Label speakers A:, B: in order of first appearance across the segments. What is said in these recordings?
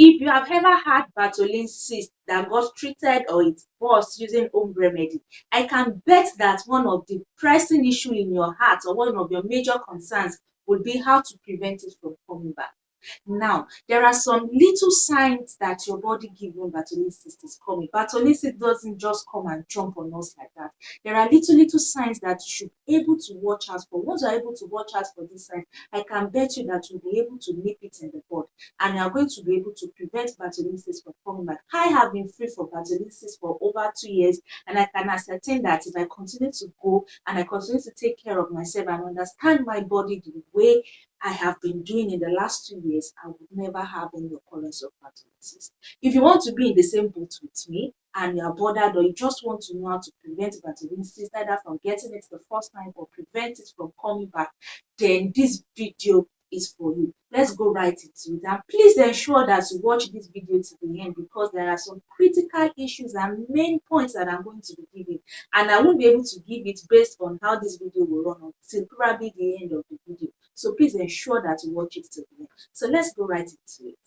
A: If you have ever had Bartholin Cyst that got treated or it burst using home remedy, I can bet that one of the pressing issue in your heart or one of your major concerns would be how to prevent it from coming back. Now, there are some little signs that your body gives when Bartholin Cyst is coming. Bartholin Cyst doesn't just come and jump on us like that. There are little signs that you should be able to watch out for. Once you are able to watch out for these signs, I can bet you that you'll be able to nip it in the bud and you are going to be able to prevent Bartholin Cyst from coming back. I have been free from Bartholin Cyst for over 2 years, and I can ascertain that if I continue to go and I continue to take care of myself and understand my body the way I have been doing in the last 2 years, I would never have any occurrence of Bartholin Cyst. If you want to be in the same boat with me and you are bothered or you just want to know how to prevent Bartholin Cyst, either from getting it the first time or prevent it from coming back, then this video is for you. Let's go right into it. And please ensure that you watch this video to the end, because there are some critical issues and main points that I'm going to be giving. And I won't be able to give it based on how this video will run until probably the end of the video. So please ensure that you watch it to the end. So let's go right into it.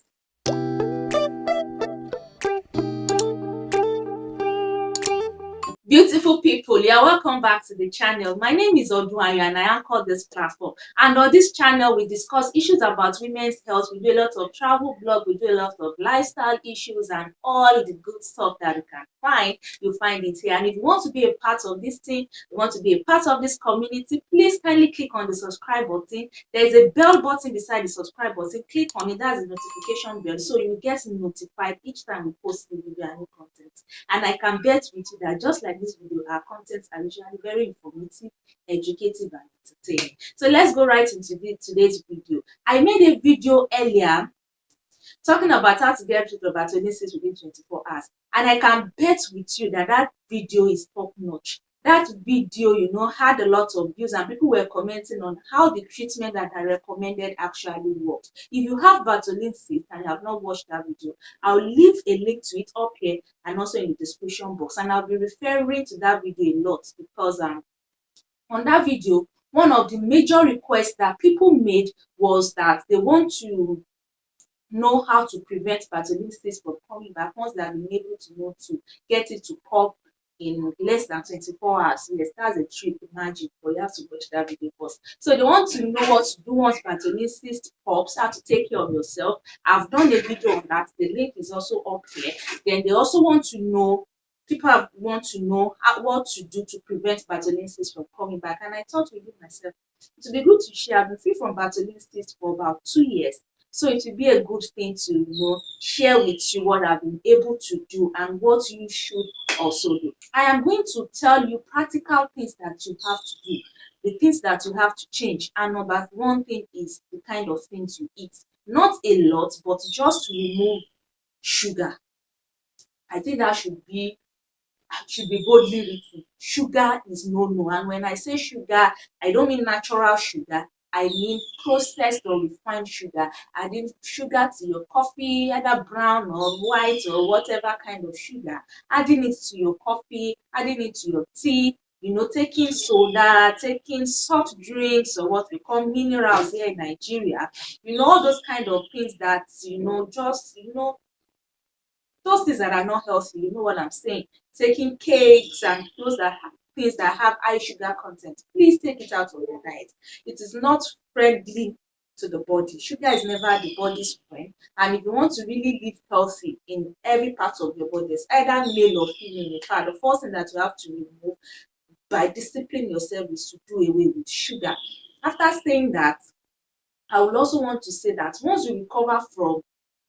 A: Beautiful people, you're welcome back to the channel. My name is Odunayo and I anchor this platform. And on this channel, we discuss issues about women's health. We do a lot of travel blog, we do a lot of lifestyle issues and all the good stuff that you can find. You'll find it here. And if you want to be a part of this thing, you want to be a part of this community, please kindly click on the subscribe button. There's a bell button beside the subscribe button. Click on it, that's the notification bell, so you get notified each time we post the video and new content. And I can bet with you that just like this video, our contents are usually very informative, educative, and entertaining. So let's go right into today's video. I made a video earlier talking about how to get rid of Bartholin Cyst within 24 hours. And I can bet with you that that video is top notch. That video, had a lot of views and people were commenting on how the treatment that I recommended actually worked. If you have Bartholin Cyst and you have not watched that video, I'll leave a link to it up here and also in the description box. And I'll be referring to that video a lot because on that video, one of the major requests that people made was that they want to know how to prevent Bartholin Cyst from coming back once they have been able to know to get it to pop in less than 24 hours. Yes, that's a trick magic, but you have to watch that video first. So they want to know what to do once Bartholin Cyst pops, how to take care of yourself. I've done a video on that. The link is also up here. Then they also want to know, people want to know what to do to prevent Bartholin Cyst from coming back. And I thought with myself, it would be good to share. I've been free from Bartholin Cyst for about 2 years. So it will be a good thing to share with you what I've been able to do and what you should also do. I am going to tell you practical things that you have to do, the things that you have to change. And number one thing is the kind of things you eat. Not a lot, but just to remove sugar. I think that should be boldly written. Sugar is no. And when I say sugar, I don't mean natural sugar. I mean processed or refined sugar. Adding sugar to your coffee, either brown or white or whatever kind of sugar. Adding it to your coffee, adding it to your tea, taking soda, taking soft drinks or what we call minerals here in Nigeria. All those kind of things that, those things that are not healthy, you know what I'm saying. Taking cakes and things that have high sugar content, please take it out of your diet. It is not friendly to the body. Sugar is never the body's friend. And if you want to really live healthy in every part of your body, it's either male or female. In fact, the first thing that you have to remove by disciplining yourself is to do away with sugar. After saying that, I would also want to say that once you recover from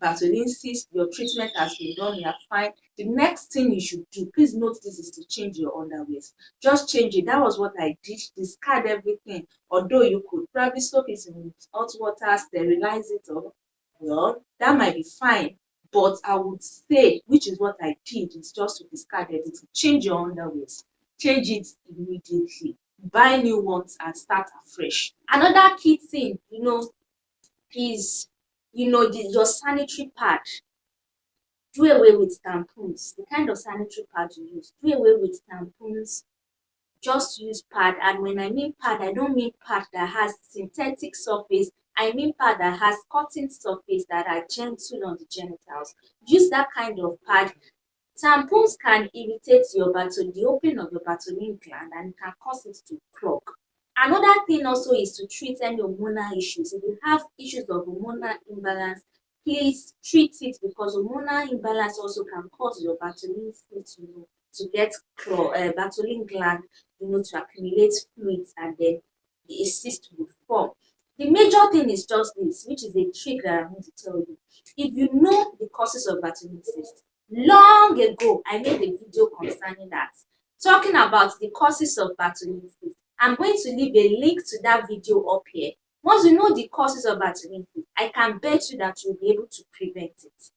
A: Bartholin Cyst, your treatment has been done, you are fine. The next thing you should do, please note this, is to change your underwears. Just change it. That was what I did. Discard everything. Although you could probably soak it in hot water, sterilize it, well, that might be fine. But I would say, which is what I did, is just to discard everything. Change your underwears. Change it immediately. Buy new ones and start afresh. Another key thing, is your sanitary pad. Do away with tampons. The kind of sanitary pad you use, do away with tampons. Just use pad. And when I mean pad, I don't mean pad that has synthetic surface I mean pad that has cotton surface that are gentle on the genitals. Use that kind of pad. Tampons can irritate the opening of your Bartholin gland, and it can cause it to clog. Another thing also is to treat any hormonal issues. If you have issues of hormonal imbalance, please treat it, because hormonal imbalance also can cause your Bartholin cyst, to get Bartholin gland, to accumulate fluids, and then a cyst will form. The major thing is just this, which is a trick that I want to tell you. If you know the causes of Bartholin cyst, long ago I made a video concerning that, talking about the causes of Bartholin cyst. I'm going to leave a link to that video up here. Once you know the causes of Bartholin cyst, I can bet you that you'll be able to prevent it.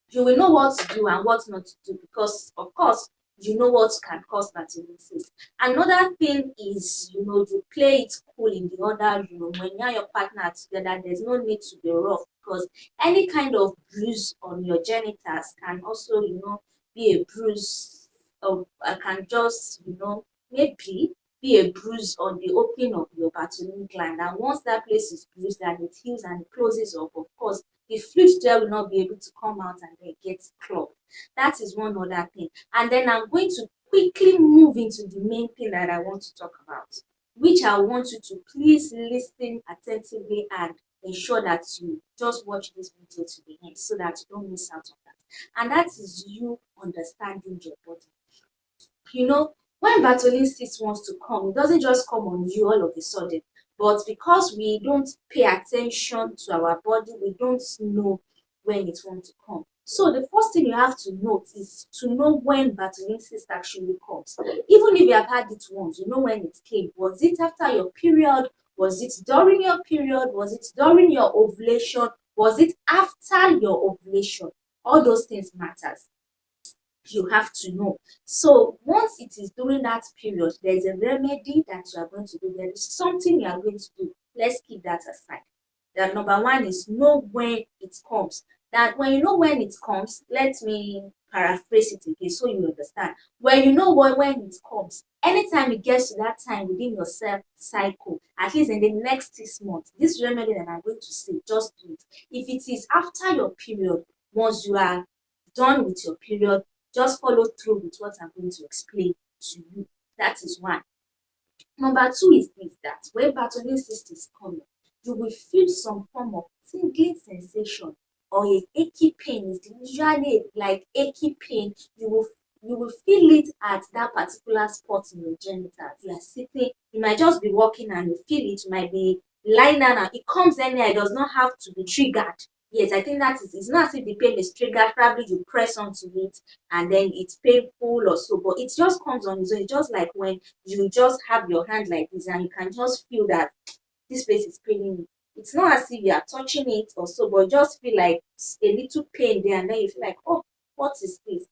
A: You will know what to do and what not to do, because of course you know what can cause Bartholin cyst. Another thing is, you play it cool in the other room. When you and your partner are together, there's no need to be rough, because any kind of bruise on your genitals can also, be a bruise of can just, maybe be a bruise on the opening of your Bartholin gland. And once that place is bruised and it heals and it closes up, of course, the fluid there will not be able to come out and then get clogged. That is one other thing. And then I'm going to quickly move into the main thing that I want to talk about, which I want you to please listen attentively and ensure that you just watch this video to the end so that you don't miss out on that. And that is you understanding your body. When Bartholin cyst wants to come, it doesn't just come on you all of a sudden. But because we don't pay attention to our body, we don't know when it wants to come. So the first thing you have to note is to know when Bartholin cyst actually comes. Even if you have had it once, you know when it came. Was it after your period? Was it during your period? Was it during your ovulation? Was it after your ovulation? All those things matters. You have to know. So once it is during that period, there is a remedy that you are going to do. There is something you are going to do. Let's keep that aside. That number one is know when it comes. That when you know when it comes, let me paraphrase it again so you understand. When you know when it comes, anytime it gets to that time within your cycle, at least in the next 6 months, this remedy that I'm going to say, just do it. If it is after your period, once you are done with your period, just follow through with what I'm going to explain to you. That is one. Number two is this, that when Bartholin cyst is coming, you will feel some form of tingling sensation or a achy pain. It's usually like achy pain. You will feel it at that particular spot in your genitals. You are sitting, you might just be walking and you feel it. You might be lying down and it comes anywhere. It does not have to be triggered. Yes, I think that is, it's not as if the pain is triggered, probably you press onto it and then it's painful or so, but it just comes on its own. It's just like when you just have your hand like this and you can just feel that this place is paining you. It's not as if you are touching it or so, but you just feel like a little pain there, and then you feel like, oh, what is this?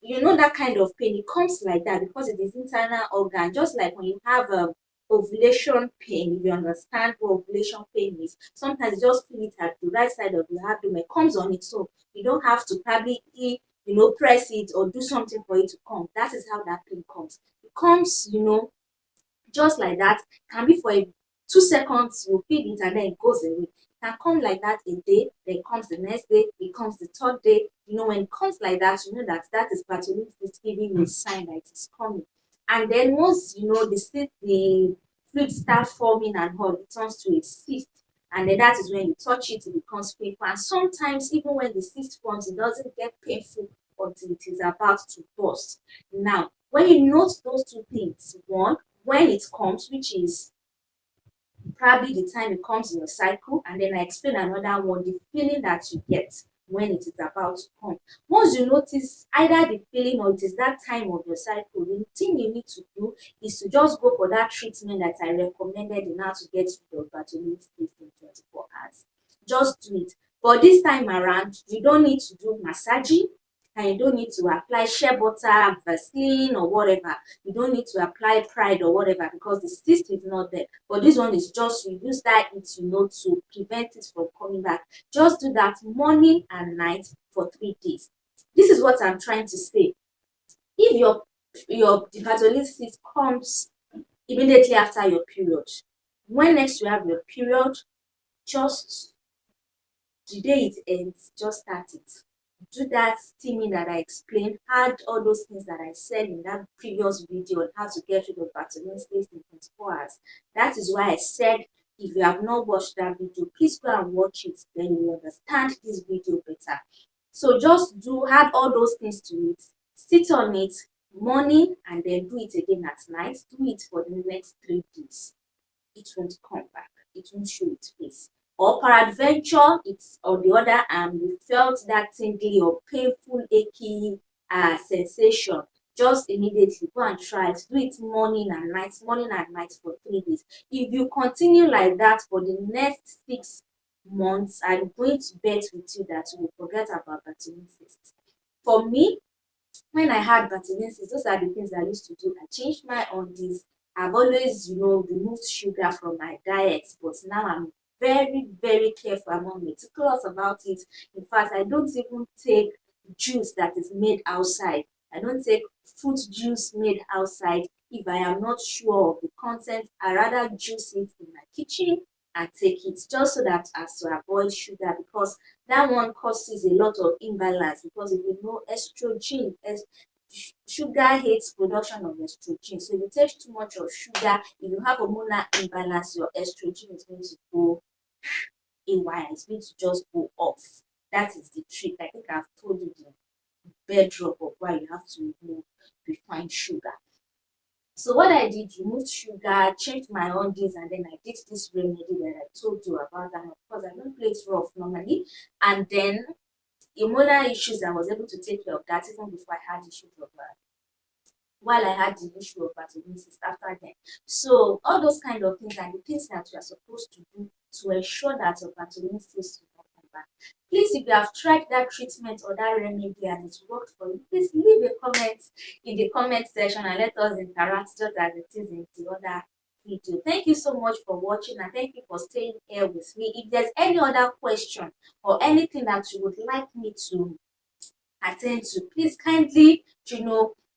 A: That kind of pain, it comes like that because it is internal organ, just like when you have ovulation pain. If you understand what ovulation pain is, sometimes you just feel it at the right side of your abdomen. It comes on its own. You don't have to probably press it or do something for it to come. That is how that pain comes. It comes, just like that. Can be for 2 seconds, you feel it and then it goes away. It can come like that a day, then it comes the next day, it comes the third day. When it comes like that, you know that is Bartholin cyst giving you a sign that it is coming. And then once the fluid start forming and all, it turns to a cyst. And then that is when you touch it, it becomes painful. And sometimes even when the cyst forms, it doesn't get painful until it is about to burst. Now, when you note those two things, one, when it comes, which is probably the time it comes in your cycle, and then I explain another one, the feeling that you get when it is about to come. Once you notice either the feeling or it is that time of your cycle, the thing you need to do is to just go for that treatment that I recommended in how to get rid of Bartholin cyst in 24 hours. Just do it. But this time around, you don't need to do massaging, and you don't need to apply shea butter, Vaseline, or whatever. You don't need to apply Pride or whatever because the cyst is not there. But this one is just you use that to prevent it from coming back. Just do that morning and night for 3 days. This is what I'm trying to say. If your Bartholin cyst comes immediately after your period, when next you have your period, just the day it ends, just start it. Do that steaming that I explained, add all those things that I said in that previous video on how to get rid of Bartholin Cyst in 24 hours. That is why I said if you have not watched that video, please go and watch it, then you will understand this video better. So just do add all those things to it, sit on it morning and then do it again at night. Do it for the next 3 days. It won't come back. It won't show its face. Or peradventure, it's on the other arm, you felt that tingly or painful, achy sensation. Just immediately go and try it. Do it morning and night for 3 days. If you continue like that for the next 6 months, I'm going to bet with you that you will forget about Bartholin Cyst. For me, when I had Bartholin Cyst, those are the things I used to do. I changed my undies. I've always, removed sugar from my diet, but now I'm very, very careful. I'm more meticulous about it. In fact, I don't even take juice that is made outside. I don't take fruit juice made outside. If I am not sure of the content, I rather juice it in my kitchen and take it, just so that as to avoid sugar, because that one causes a lot of imbalance. Because if you know estrogen, sugar hates production of estrogen. So if you take too much of sugar, if you have hormonal imbalance, your estrogen is going to go haywire. It's going to just go off. That is the trick. I think I've told you the bedrock of why you have to remove refined sugar. So what I did, removed sugar, changed my undies, and then I did this remedy that I told you about. And of course, I don't play it rough normally. And then hormonal issues, I was able to take care of that even before I had issues of while I had the issue of Bartholin Cyst after then. So all those kind of things are the things that you are supposed to do to ensure that your Bartholin Cyst will not come back. Please, if you have tried that treatment or that remedy and it worked for you, please leave a comment in the comment section and let us interact just as it is in the other video. Thank you so much for watching and thank you for staying here with me. If there's any other question or anything that you would like me to attend to, please kindly,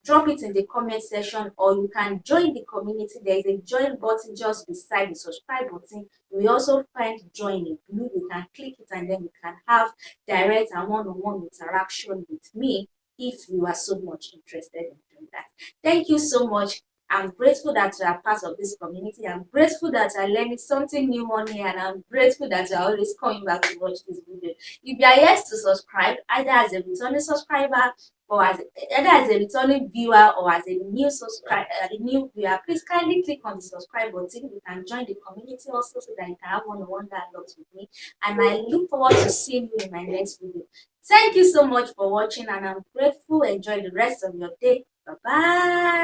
A: drop it in the comment section, or you can join the community. There is a join button just beside the subscribe button. We also find join in blue. You can click it and then you can have direct and one-on-one interaction with me if you are so much interested in doing that. Thank you so much. I'm grateful that you are part of this community. I'm grateful that I learned something new on here, and I'm grateful that you're always coming back to watch this video. If you are yet to subscribe, either as a returning subscriber or either as a returning viewer or as a new subscriber, a new viewer, please kindly click on the subscribe button. You can join the community also so that you can have one-on-one dialogues with me. And I look forward to seeing you in my next video. Thank you so much for watching, and I'm grateful. Enjoy the rest of your day. Bye-bye.